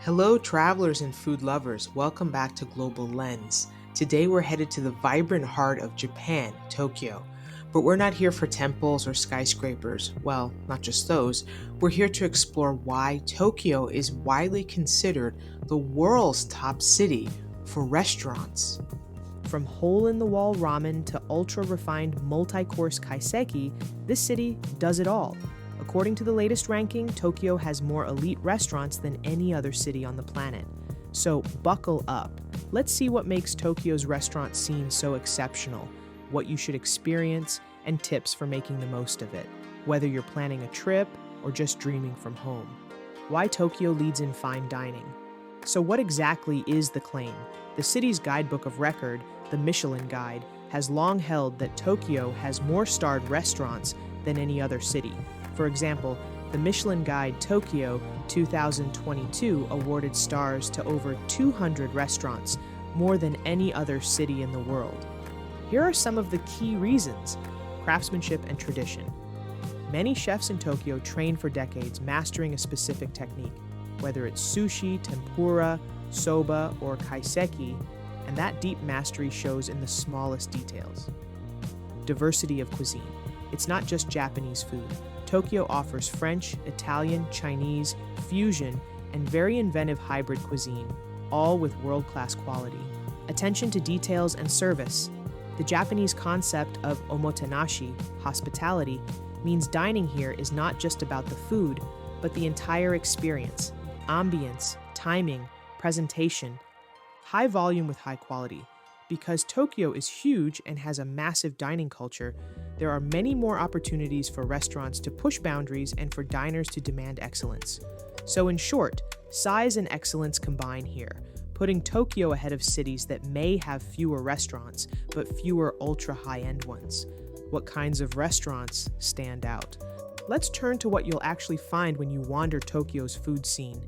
Hello, travelers and food lovers. Welcome back to Global Lens. Today we're headed to the vibrant heart of Japan, Tokyo. But we're not here for temples or skyscrapers. Well, not just those. We're here to explore why Tokyo is widely considered the world's top city for restaurants. From hole-in-the-wall ramen to ultra-refined multi-course kaiseki, this city does it all. According to the latest ranking, Tokyo has more elite restaurants than any other city on the planet. So buckle up. Let's see what makes Tokyo's restaurant scene so exceptional, what you should experience, and tips for making the most of it, whether you're planning a trip or just dreaming from home. Why Tokyo leads in fine dining. So what exactly is the claim? The city's guidebook of record, the Michelin Guide, has long held that Tokyo has more starred restaurants than any other city. For example, the Michelin Guide Tokyo 2022 awarded stars to over 200 restaurants, more than any other city in the world. Here are some of the key reasons: craftsmanship and tradition. Many chefs in Tokyo train for decades mastering a specific technique, whether it's sushi, tempura, soba, or kaiseki, and that deep mastery shows in the smallest details. Diversity of cuisine. It's not just Japanese food. Tokyo offers French, Italian, Chinese, fusion, and very inventive hybrid cuisine, all with world-class quality. Attention to details and service. The Japanese concept of omotenashi, hospitality, means dining here is not just about the food, but the entire experience: ambience, timing, presentation. High volume with high quality. Because Tokyo is huge and has a massive dining culture, there are many more opportunities for restaurants to push boundaries and for diners to demand excellence. So in short, size and excellence combine here, putting Tokyo ahead of cities that may have fewer restaurants, but fewer ultra-high-end ones. What kinds of restaurants stand out? Let's turn to what you'll actually find when you wander Tokyo's food scene.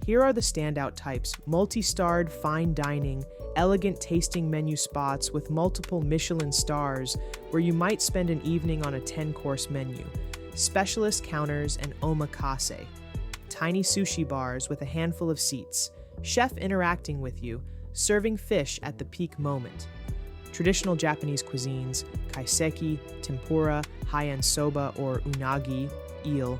Here are the standout types: multi-starred fine dining, elegant tasting menu spots with multiple Michelin stars where you might spend an evening on a 10-course menu, specialist counters and omakase, tiny sushi bars with a handful of seats, chef interacting with you, serving fish at the peak moment. Traditional Japanese cuisines, kaiseki, tempura, high-end soba or unagi, eel,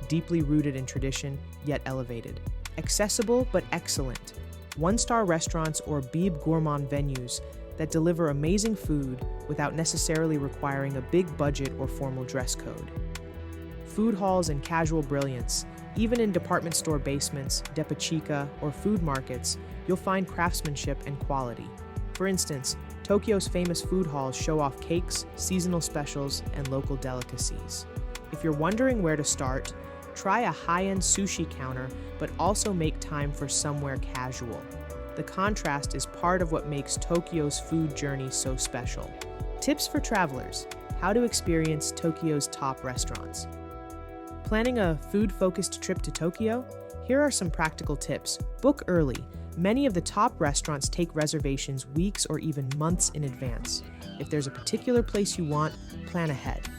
deeply rooted in tradition, yet elevated. Accessible but excellent. One-star restaurants or bib gourmand venues that deliver amazing food without necessarily requiring a big budget or formal dress code. Food halls and casual brilliance. Even in department store basements, depachika, or food markets, you'll find craftsmanship and quality. For instance, Tokyo's famous food halls show off cakes, seasonal specials, and local delicacies. If you're wondering where to start, try a high-end sushi counter, but also make time for somewhere casual. The contrast is part of what makes Tokyo's food journey so special. Tips for travelers: how to experience Tokyo's top restaurants. Planning a food-focused trip to Tokyo? Here are some practical tips. Book early. Many of the top restaurants take reservations weeks or even months in advance. If there's a particular place you want, plan ahead.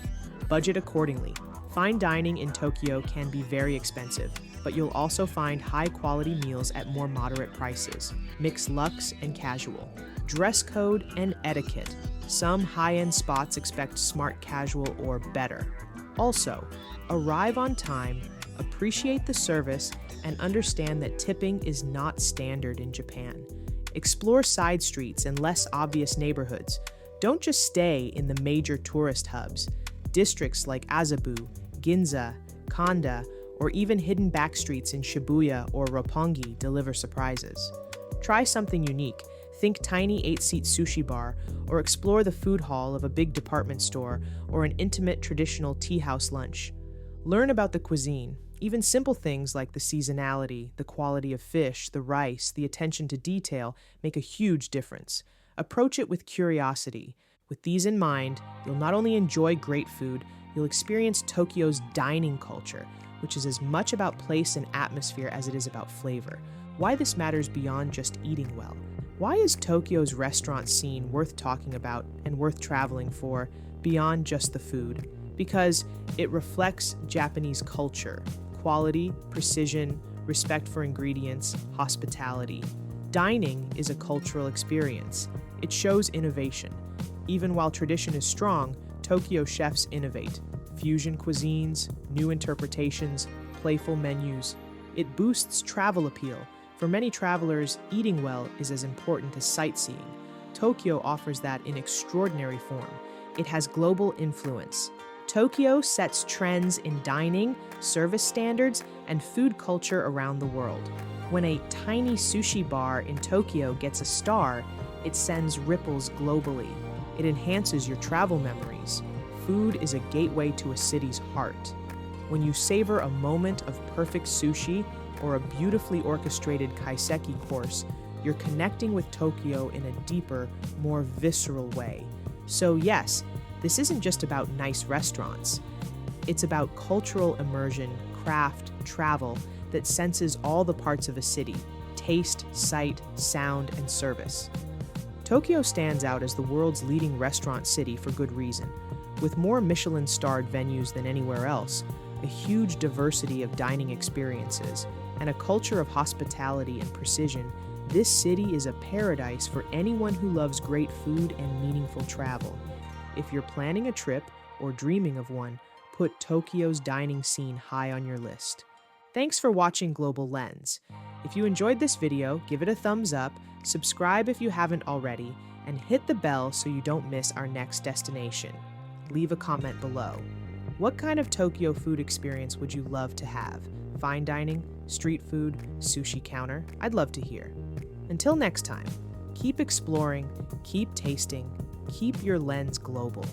Budget accordingly. Fine dining in Tokyo can be very expensive, but you'll also find high-quality meals at more moderate prices. Mix luxe and casual. Dress code and etiquette. Some high-end spots expect smart casual or better. Also, arrive on time, appreciate the service, and understand that tipping is not standard in Japan. Explore side streets and less obvious neighborhoods. Don't just stay in the major tourist hubs. Districts like Azabu, Ginza, Kanda, or even hidden backstreets in Shibuya or Roppongi deliver surprises. Try something unique. Think tiny 8-seat sushi bar, or explore the food hall of a big department store, or an intimate traditional tea house lunch. Learn about the cuisine. Even simple things like the seasonality, the quality of fish, the rice, the attention to detail make a huge difference. Approach it with curiosity. With these in mind, you'll not only enjoy great food, you'll experience Tokyo's dining culture, which is as much about place and atmosphere as it is about flavor. Why this matters beyond just eating well. Why is Tokyo's restaurant scene worth talking about and worth traveling for beyond just the food? Because it reflects Japanese culture, quality, precision, respect for ingredients, hospitality. Dining is a cultural experience. It shows innovation. Even while tradition is strong, Tokyo chefs innovate. Fusion cuisines, new interpretations, playful menus. It boosts travel appeal. For many travelers, eating well is as important as sightseeing. Tokyo offers that in extraordinary form. It has global influence. Tokyo sets trends in dining, service standards, and food culture around the world. When a tiny sushi bar in Tokyo gets a star, it sends ripples globally. It enhances your travel memories. Food is a gateway to a city's heart. When you savor a moment of perfect sushi or a beautifully orchestrated kaiseki course, you're connecting with Tokyo in a deeper, more visceral way. So yes, this isn't just about nice restaurants. It's about cultural immersion, craft, travel that senses all the parts of a city: taste, sight, sound, and service. Tokyo stands out as the world's leading restaurant city for good reason. With more Michelin-starred venues than anywhere else, a huge diversity of dining experiences, and a culture of hospitality and precision, this city is a paradise for anyone who loves great food and meaningful travel. If you're planning a trip or dreaming of one, put Tokyo's dining scene high on your list. Thanks for watching Global Lens. If you enjoyed this video, give it a thumbs up, subscribe if you haven't already, and hit the bell so you don't miss our next destination. Leave a comment below. What kind of Tokyo food experience would you love to have? Fine dining, street food, sushi counter? I'd love to hear. Until next time, keep exploring, keep tasting, keep your lens global.